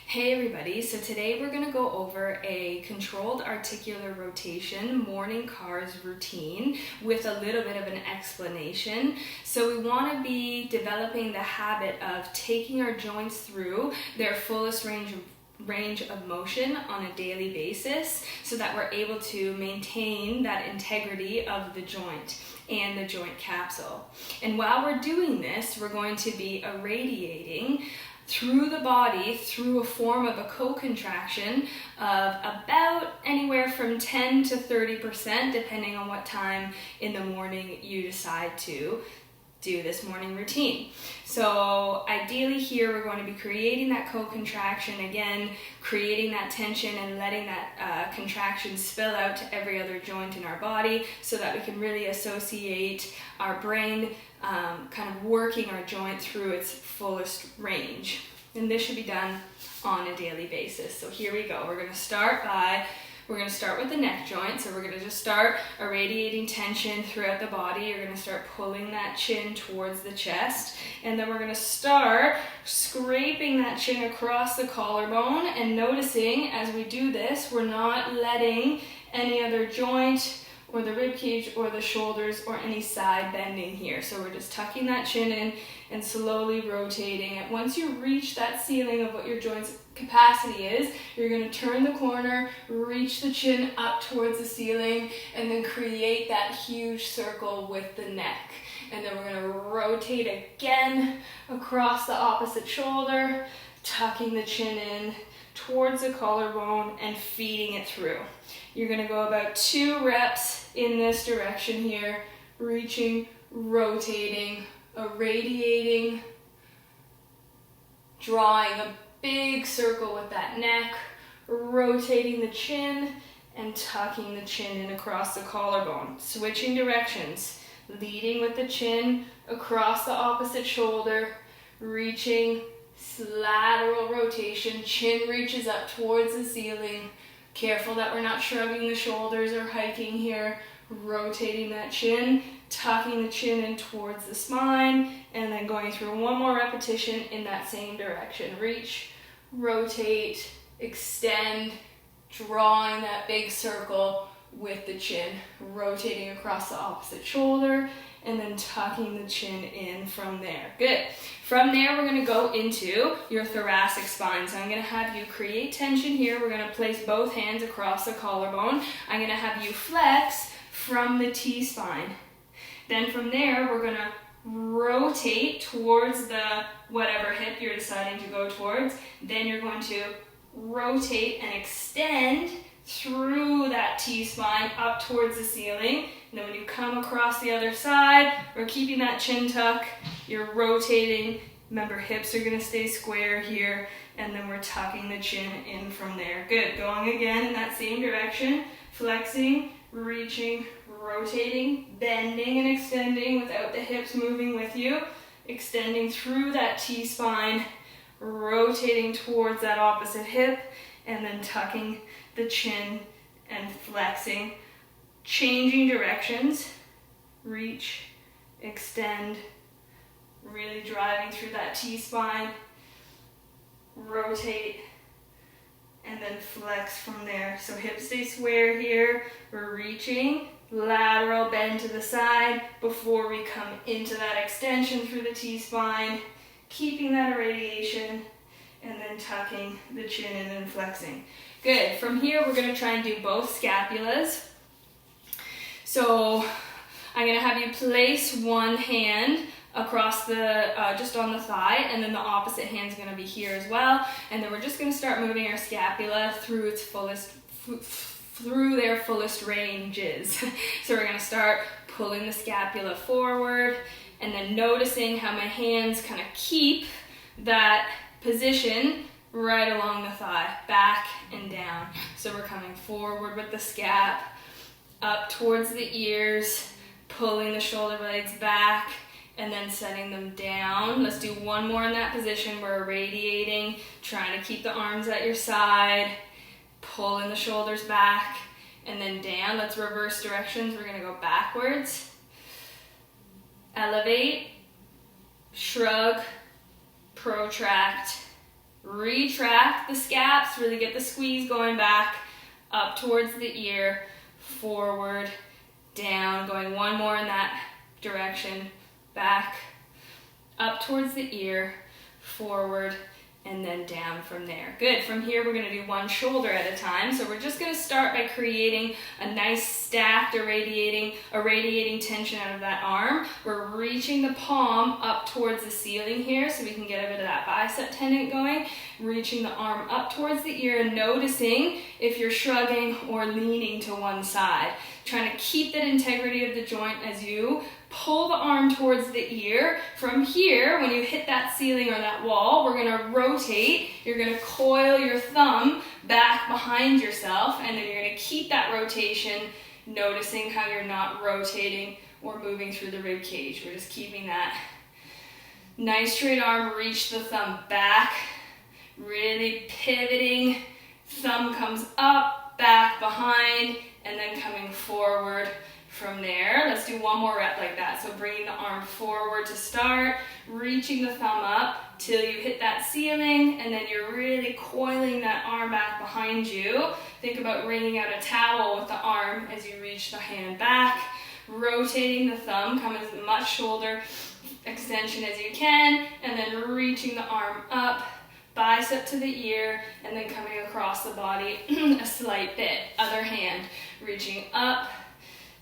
Hey everybody, so today we're going to go over a controlled articular rotation morning cars routine with a little bit of an explanation. So we want to be developing the habit of taking our joints through their fullest range of motion on a daily basis so that we're able to maintain that integrity of the joint and the joint capsule. And while we're doing this, we're going to be irradiating through the body through a form of a co-contraction of about anywhere from 10 to 30% depending on what time in the morning you decide to do this morning routine. So ideally here we're going to be creating that co-contraction, again creating that tension and letting that contraction spill out to every other joint in our body so that we can really associate our brain kind of working our joint through its fullest range. And this should be done on a daily basis. So here we go. We're going to start with the neck joint. So we're going to just start irradiating tension throughout the body. You're going to start pulling that chin towards the chest. And then we're going to start scraping that chin across the collarbone and noticing as we do this, we're not letting any other joint or the rib cage or the shoulders or any side bending here. So we're just tucking that chin in and slowly rotating it. Once you reach that ceiling of what your joint's capacity is, you're going to turn the corner, reach the chin up towards the ceiling, and then create that huge circle with the neck. And then we're going to rotate again across the opposite shoulder, tucking the chin in towards the collarbone and feeding it through. You're going to go about 2 reps in this direction here, reaching, rotating, irradiating, drawing a big circle with that neck, rotating the chin and tucking the chin in across the collarbone. Switching directions, leading with the chin across the opposite shoulder, reaching, lateral rotation, chin reaches up towards the ceiling. Careful that we're not shrugging the shoulders or hiking here. Rotating that chin, tucking the chin in towards the spine, and then going through one more repetition in that same direction. Reach, rotate, extend, drawing that big circle with the chin, rotating across the opposite shoulder, and then tucking the chin in from there. Good. From there, we're going to go into your thoracic spine. So I'm going to have you create tension here. We're going to place both hands across the collarbone. I'm going to have you flex from the T-spine. Then from there, we're going to rotate towards the whatever hip you're deciding to go towards. Then you're going to rotate and extend through that T-spine up towards the ceiling. And then when you come across the other side, we're keeping that chin tuck, you're rotating. Remember, hips are going to stay square here, and then we're tucking the chin in from there. Good. Going again in that same direction, flexing, reaching, rotating, bending and extending without the hips moving with you, extending through that T-spine, rotating towards that opposite hip, and then tucking the chin and flexing, changing directions, reach, extend, really driving through that T-spine, rotate, and then flex from there. So hips stay square here, we're reaching, lateral bend to the side before we come into that extension through the T-spine, keeping that irradiation, and then tucking the chin in and flexing. Good. From here, we're going to try and do both scapulas. So I'm going to have you place one hand across the, just on the thigh, and then the opposite hand's going to be here as well. And then we're just going to start moving our scapula through its fullest, through their fullest ranges. So we're going to start pulling the scapula forward, and then noticing how my hands kind of keep that position right along the thigh, back and down. So we're coming forward with the scap, up towards the ears, pulling the shoulder blades back, and then setting them down. Let's do one more in that position. We're irradiating, trying to keep the arms at your side, pulling the shoulders back, and then down. Let's reverse directions. We're gonna go backwards, elevate, shrug, protract, retract the scaps, really get the squeeze going back, up towards the ear, forward, down, going one more in that direction, back, up towards the ear, forward, and then down from there. Good. From here, we're going to do one shoulder at a time. So we're just going to start by creating a nice stacked, irradiating tension out of that arm. We're reaching the palm up towards the ceiling here so we can get a bit of that bicep tendon going. Reaching the arm up towards the ear and noticing if you're shrugging or leaning to one side. Trying to keep that integrity of the joint as you pull the arm towards the ear. From here, when you hit that ceiling or that wall, we're going to rotate. You're going to coil your thumb back behind yourself, and then you're going to keep that rotation, noticing how you're not rotating or moving through the rib cage. We're just keeping that nice straight arm, reach the thumb back, really pivoting. Thumb comes up, back, behind, and then coming forward from there. Let's do one more rep like that. So bringing the arm forward to start, reaching the thumb up till you hit that ceiling, and then you're really coiling that arm back behind you. Think about wringing out a towel with the arm as you reach the hand back, rotating the thumb, come as much shoulder extension as you can, and then reaching the arm up, bicep to the ear, and then coming across the body a slight bit. Other hand, reaching up,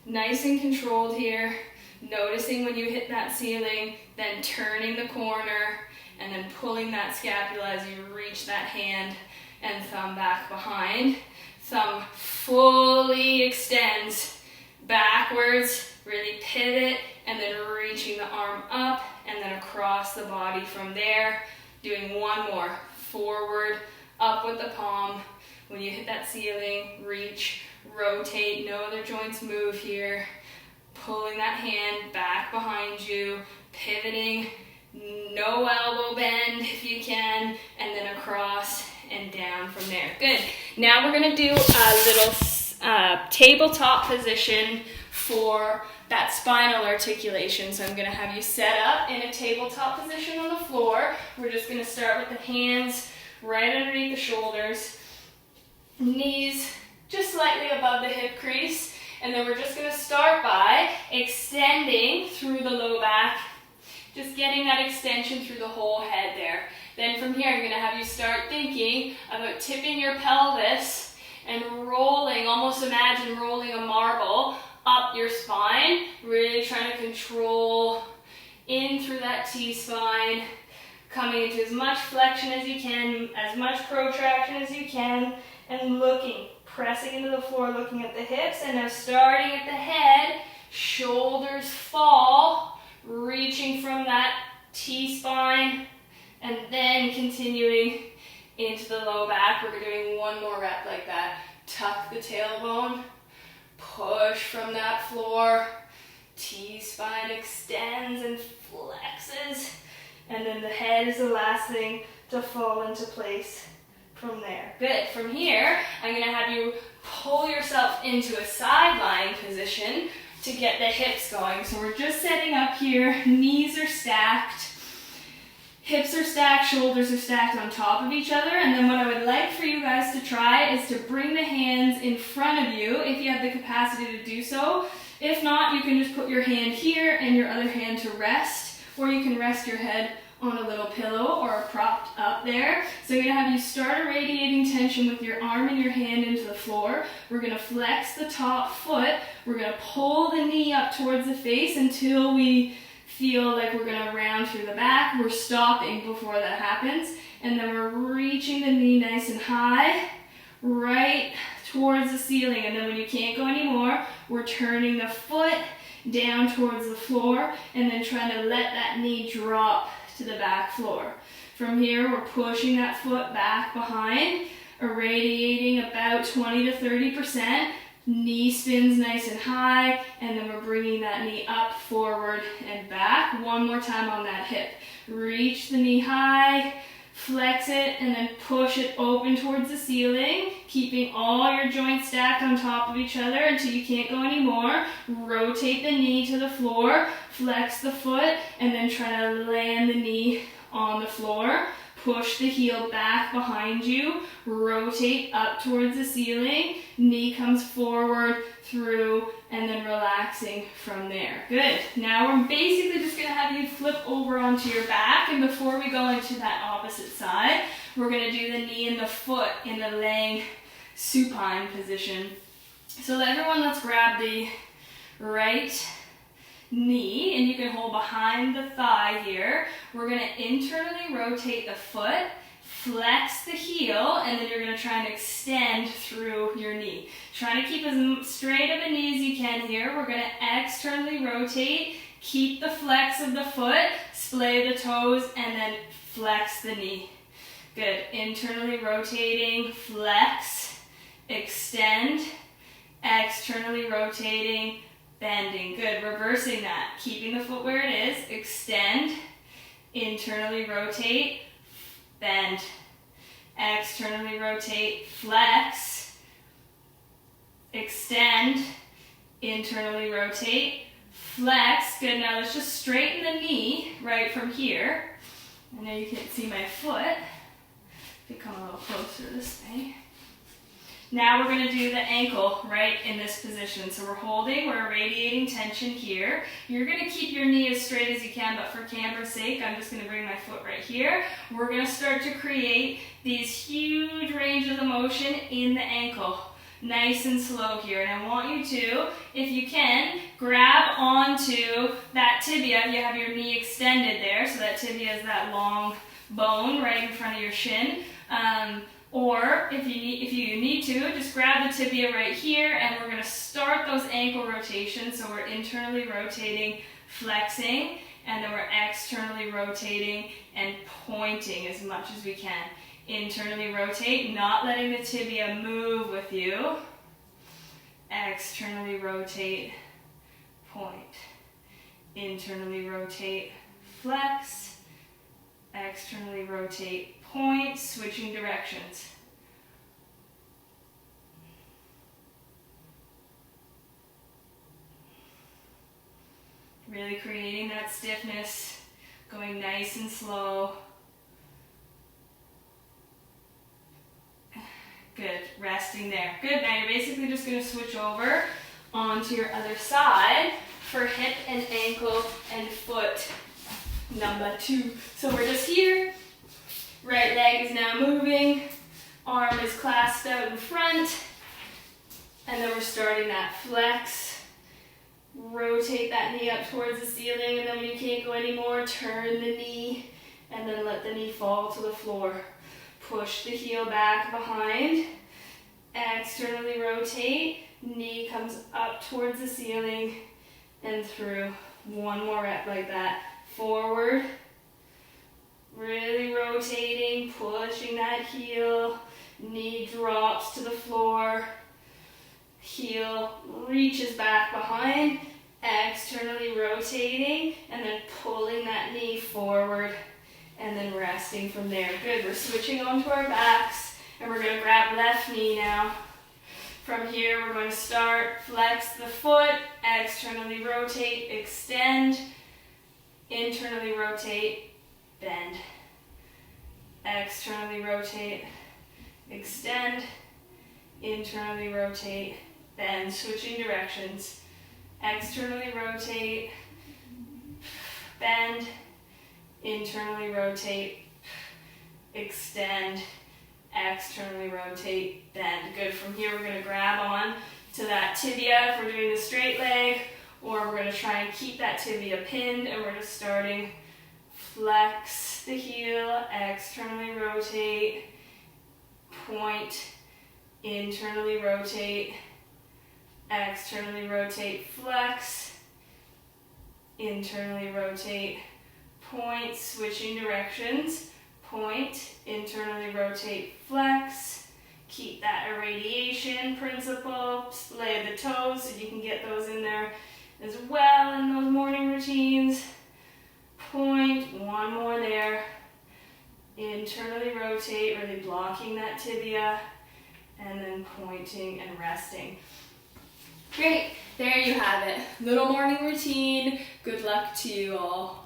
nice and controlled here, noticing when you hit that ceiling, then turning the corner, and then pulling that scapula as you reach that hand and thumb back behind. Thumb fully extends backwards, really pivot, and then reaching the arm up and then across the body from there. Doing one more, forward, up with the palm. When you hit that ceiling, reach, rotate, no other joints move here. Pulling that hand back behind you, pivoting, no elbow bend if you can, and then across and down from there. Good. Now we're going to do a little tabletop position for that spinal articulation. So I'm going to have you set up in a tabletop position on the floor. We're just going to start with the hands right underneath the shoulders, knees just slightly above the hip crease, and then we're just going to start by extending through the low back, just getting that extension through the whole head there. Then from here, I'm going to have you start thinking about tipping your pelvis and rolling, almost imagine rolling a marble up your spine, really trying to control in through that T-spine, coming into as much flexion as you can, as much protraction as you can, and looking, pressing into the floor, looking at the hips, and now starting at the head, shoulders fall, reaching from that T-spine, and then continuing into the low back. We're doing one more rep like that. Tuck the tailbone, push from that floor, T-spine extends and flexes, and then the head is the last thing to fall into place from there. Good. From here, I'm going to have you pull yourself into a side lying position to get the hips going. So we're just setting up here, knees are stacked, hips are stacked, shoulders are stacked on top of each other, and then what I would like for you guys to try is to bring the hands in front of you if you have the capacity to do so. If not, you can just put your hand here and your other hand to rest, or you can rest your head on a little pillow or propped up there. So I'm going to have you start irradiating tension with your arm and your hand into the floor. We're going to flex the top foot. We're going to pull the knee up towards the face until we feel like we're going to round through the back. We're stopping before that happens. And then we're reaching the knee nice and high, right towards the ceiling. And then when you can't go anymore, we're turning the foot down towards the floor and then trying to let that knee drop to the back floor. From here, we're pushing that foot back behind, irradiating about 20 to 30%. Knee spins nice and high, and then we're bringing that knee up, forward, and back. One more time on that hip. Reach the knee high, flex it, and then push it open towards the ceiling, keeping all your joints stacked on top of each other until you can't go anymore. Rotate the knee to the floor, flex the foot, and then try to land the knee on the floor. push the heel back behind you, rotate up towards the ceiling, knee comes forward, through, and then relaxing from there. Good. Now we're basically just going to have you flip over onto your back, and before we go into that opposite side, we're going to do the knee and the foot in the laying supine position. So everyone, let's grab the right knee, and you can hold behind the thigh here. We're going to internally rotate the foot, flex the heel, and then you're going to try and extend through your knee. Trying to keep as straight of a knee as you can here. We're going to externally rotate, keep the flex of the foot, splay the toes, and then flex the knee. Good. Internally rotating, flex, extend, externally rotating, bending. Good. Reversing that. Keeping the foot where it is, extend, internally rotate, bend, externally rotate, flex, extend, internally rotate, flex. Good. Now let's just straighten the knee right from here. I know you can't see my foot. If you come a little closer this way. Now we're going to do the ankle right in this position. So we're holding, we're radiating tension here. You're going to keep your knee as straight as you can, but for camera's sake, I'm just going to bring my foot right here. We're going to start to create these huge ranges of motion in the ankle. Nice and slow here. And I want you to, if you can, grab onto that tibia. You have your knee extended there, so that tibia is that long bone right in front of your shin. Or if you need to, just grab the tibia right here, and we're going to start those ankle rotations. So we're internally rotating, flexing, and then we're externally rotating and pointing as much as we can. Internally rotate, not letting the tibia move with you. Externally rotate, point. Internally rotate, flex. Externally rotate, point, switching directions. Really creating that stiffness, going nice and slow. Good, resting there. Good, now you're basically just going to switch over onto your other side for hip and ankle and foot number 2. So we're just here. Right leg is now moving, arm is clasped out in front, and then we're starting that flex. Rotate that knee up towards the ceiling, and then when you can't go anymore, turn the knee, and then let the knee fall to the floor. Push the heel back behind, externally rotate, knee comes up towards the ceiling, and through. One more rep like that. Forward. Really rotating, pushing that heel, knee drops to the floor, heel reaches back behind, externally rotating, and then pulling that knee forward, and then resting from there. Good, we're switching onto our backs, and we're going to grab left knee now. From here, we're going to start, flex the foot, externally rotate, extend, internally rotate, bend. Externally rotate, extend, internally rotate, bend. Switching directions. Externally rotate, bend, internally rotate, extend, externally rotate, bend. Good. From here, we're going to grab on to that tibia if we're doing the straight leg, or we're going to try and keep that tibia pinned, and we're just starting. Flex the heel, externally rotate, point, internally rotate, externally rotate, flex, internally rotate, point, switching directions, point, internally rotate, flex. Keep that irradiation principle, splay the toes so you can get those in there as well in those morning routines. Point, one more there. Internally rotate, really blocking that tibia, and then pointing and resting. Great, there you have it. Little morning routine. Good luck to you all.